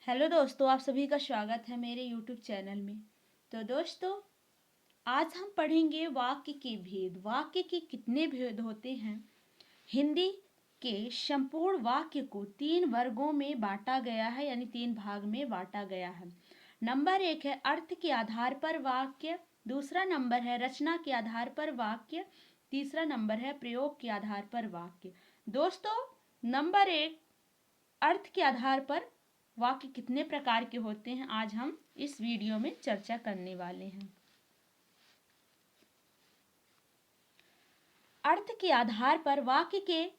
Hello दोस्तों, आप सभी का स्वागत है मेरे यूट्यूब चैनल में। तो दोस्तों, आज हम पढ़ेंगे वाक्य के भेद। वाक्य के कितने भेद होते हैं। हिंदी के संपूर्ण वाक्य को 3 वर्गों में बांटा गया है, यानी 3 भाग में बांटा गया है। नंबर 1 है अर्थ के आधार पर वाक्य, दूसरा नंबर है रचना के आधार पर वाक्य, तीसरा नंबर है प्रयोग के आधार पर वाक्य। दोस्तों, नंबर 1 अर्थ के आधार पर वाक्य कितने प्रकार के होते हैं, आज हम इस वीडियो में चर्चा करने वाले हैं। अर्थ के आधार पर वाक्य के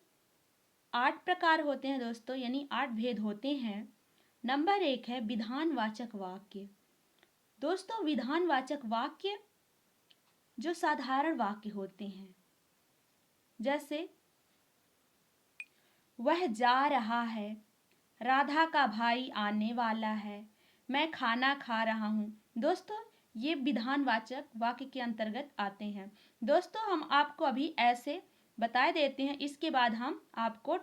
8 प्रकार होते हैं दोस्तों, यानी 8 भेद होते हैं। नंबर 1 है विधानवाचक वाक्य। दोस्तों, विधानवाचक वाक्य जो साधारण वाक्य होते हैं, जैसे वह जा रहा है, राधा का भाई आने वाला है, मैं खाना खा रहा हूँ। दोस्तों, ये विधानवाचक वाक्य के अंतर्गत आते हैं। दोस्तों, हम आपको अभी ऐसे बता देते हैं, इसके बाद हम आपको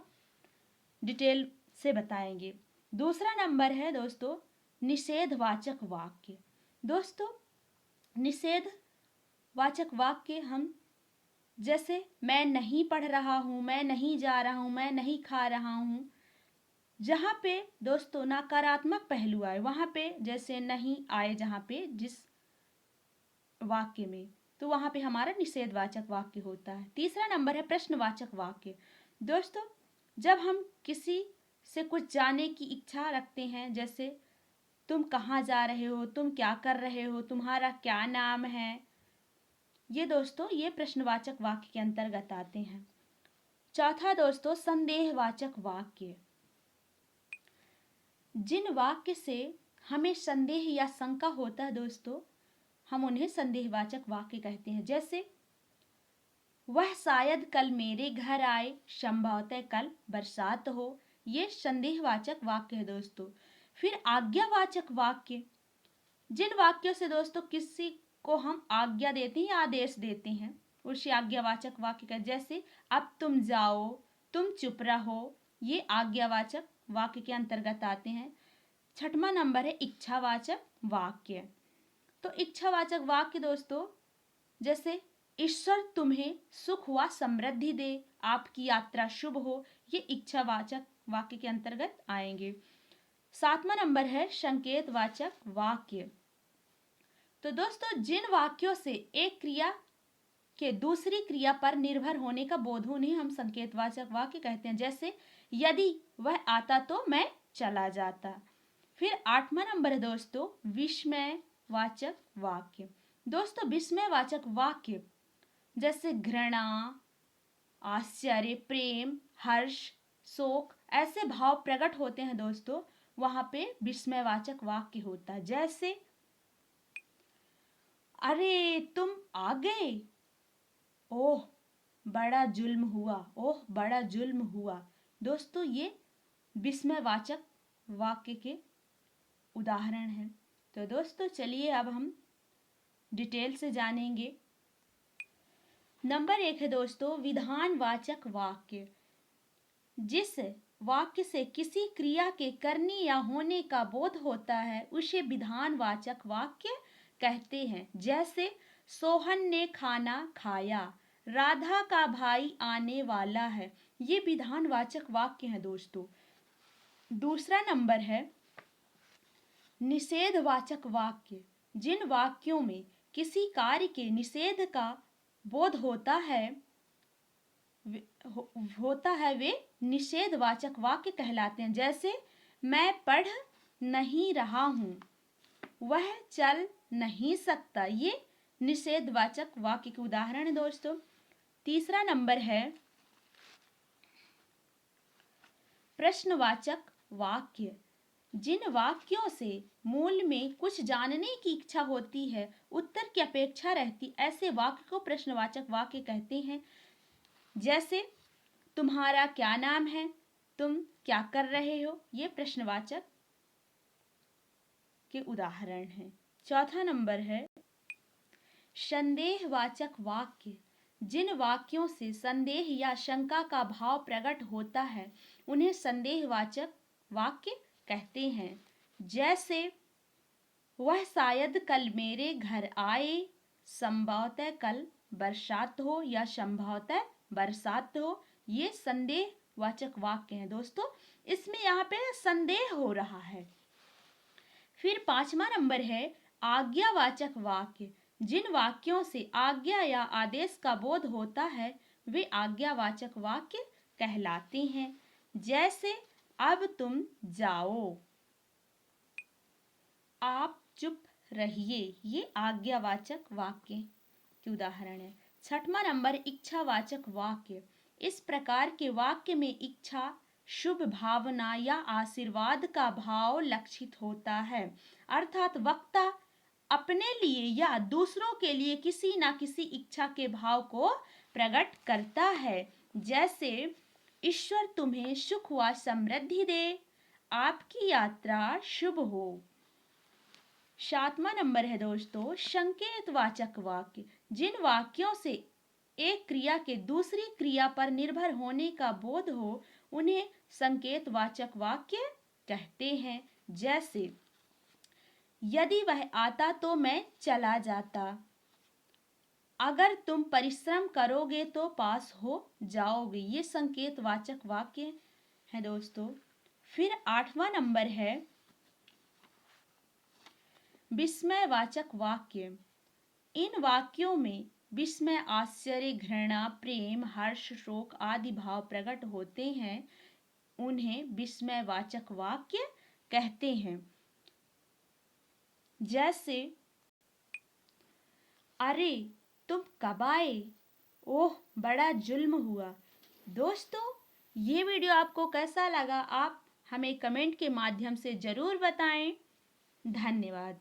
डिटेल से बताएंगे। दूसरा नंबर है दोस्तों निषेधवाचक वाक्य। दोस्तों, निषेधवाचक वाक्य हम जैसे मैं नहीं पढ़ रहा हूँ, मैं नहीं जा रहा हूँ, मैं नहीं खा रहा हूँ, जहाँ पे दोस्तों नकारात्मक पहलू आए वहाँ पे, जैसे नहीं आए जहाँ पे जिस वाक्य में, तो वहाँ पे हमारा निषेधवाचक वाक्य होता है। तीसरा नंबर है प्रश्नवाचक वाक्य। दोस्तों, जब हम किसी से कुछ जानने की इच्छा रखते हैं, जैसे तुम कहाँ जा रहे हो, तुम क्या कर रहे हो, तुम्हारा क्या नाम है, ये दोस्तों ये प्रश्नवाचक वाक्य के अंतर्गत आते हैं। चौथा दोस्तों संदेहवाचक वाक्य। जिन वाक्य से हमें संदेह या शंका होता है दोस्तों, हम उन्हें संदेहवाचक वाक्य कहते हैं। जैसे वह शायद कल मेरे घर आए, संभवतः कल बरसात हो, ये संदेहवाचक वाक्य है दोस्तों। फिर आज्ञावाचक वाक्य। जिन वाक्यों से दोस्तों किसी को हम आज्ञा देते हैं या आदेश देते हैं, उसे आज्ञावाचक वाक्य कहते हैं। जैसे अब तुम जाओ, तुम चुप रहो, ये आज्ञावाचक वाक्य के अंतर्गत आते हैं। छठवां नंबर है इच्छावाचक वाक्य। तो इच्छावाचक वाक्य दोस्तों, जैसे ईश्वर तुम्हें सुख व समृद्धि दे, आपकी यात्रा शुभ हो, ये इच्छावाचक वाक्य के अंतर्गत आएंगे। 7वां नंबर है संकेतवाचक वाक्य। तो दोस्तों, जिन वाक्यों से एक क्रिया के दूसरी क्रिया पर निर्भर होने का बोध हो, उन्हें हम संकेतवाचक वाक्य कहते हैं। जैसे यदि वह आता तो मैं चला जाता। फिर 8वां नंबर है दोस्तों विस्मयवाचक वाक्य। दोस्तों, विस्मयवाचक वाक्य जैसे घृणा, आश्चर्य, प्रेम, हर्ष, शोक, ऐसे भाव प्रकट होते हैं दोस्तों, वहां पे विस्मयवाचक वाक्य होता है। जैसे अरे तुम आ गए, ओह बड़ा जुल्म हुआ, ओह बड़ा जुल्म हुआ। दोस्तों, ये विस्मयवाचक वाक्य के उदाहरण हैं। तो दोस्तों चलिए अब हम डिटेल से जानेंगे। नंबर 1 है दोस्तों विधानवाचक वाक्य। जिस वाक्य से किसी क्रिया के करने या होने का बोध होता है, उसे विधानवाचक वाक्य कहते हैं। जैसे सोहन ने खाना खाया, राधा का भाई आने वाला है, ये विधानवाचक वाक्य है दोस्तों। दूसरा नंबर है निषेधवाचक वाक्य। जिन वाक्यों में किसी कार्य के निषेध का बोध होता है वे निषेधवाचक वाक्य कहलाते हैं। जैसे मैं पढ़ नहीं रहा हूँ, वह चल नहीं सकता, ये निषेधवाचक वाक्य के उदाहरण है दोस्तों। तीसरा नंबर है प्रश्नवाचक वाक्य। जिन वाक्यों से मूल में कुछ जानने की इच्छा होती है, उत्तर की अपेक्षा रहती, ऐसे वाक्य को प्रश्नवाचक वाक्य कहते हैं। जैसे तुम्हारा क्या नाम है, तुम क्या कर रहे हो, ये प्रश्नवाचक के उदाहरण हैं। चौथा नंबर है संदेहवाचक वाक्य। जिन वाक्यों से संदेह या शंका का भाव प्रकट होता है, उन्हें संदेहवाचक वाक्य कहते हैं। जैसे वह शायद कल मेरे घर आए, संभवतः कल बरसात हो या संभवतः बरसात हो। ये संदेहवाचक वाक्य हैं दोस्तों। इसमें यहाँ पे संदेह हो रहा है। फिर 5वां नंबर है आज्ञावाचक वाक्य। जिन वाक्यों से आज्ञा या आदेश का बोध होता है वे आज्ञावाचक वाक्य कहलाते हैं। जैसे अब तुम जाओ, आप चुप रहिए, ये आज्ञावाचक वाक्य के उदाहरण है। 6वां नंबर इच्छावाचक वाक्य। इस प्रकार के वाक्य में इच्छा, शुभ भावना या आशीर्वाद का भाव लक्षित होता है, अर्थात वक्ता अपने लिए या दूसरों के लिए किसी न किसी इच्छा के भाव को प्रकट करता है। जैसे ईश्वर तुम्हें सुख व समृद्धि दे, आपकी यात्रा शुभ हो। 7वां नंबर है दोस्तों संकेतवाचक वाक्य। जिन वाक्यों से एक क्रिया के दूसरी क्रिया पर निर्भर होने का बोध हो उन्हें संकेतवाचक वाक्य कहते हैं। जैसे यदि वह आता तो मैं चला जाता, अगर तुम परिश्रम करोगे तो पास हो जाओगे, ये संकेतवाचक वाक्य है दोस्तों। फिर 8वां नंबर है विस्मयवाचक वाक्य। इन वाक्यों में विस्मय, आश्चर्य, घृणा, प्रेम, हर्ष, शोक आदि भाव प्रकट होते हैं, उन्हें विस्मयवाचक वाक्य कहते हैं। जैसे अरे तुम कब आए, ओह बड़ा जुल्म हुआ। दोस्तों ये वीडियो आपको कैसा लगा आप हमें कमेंट के माध्यम से जरूर बताएं। धन्यवाद।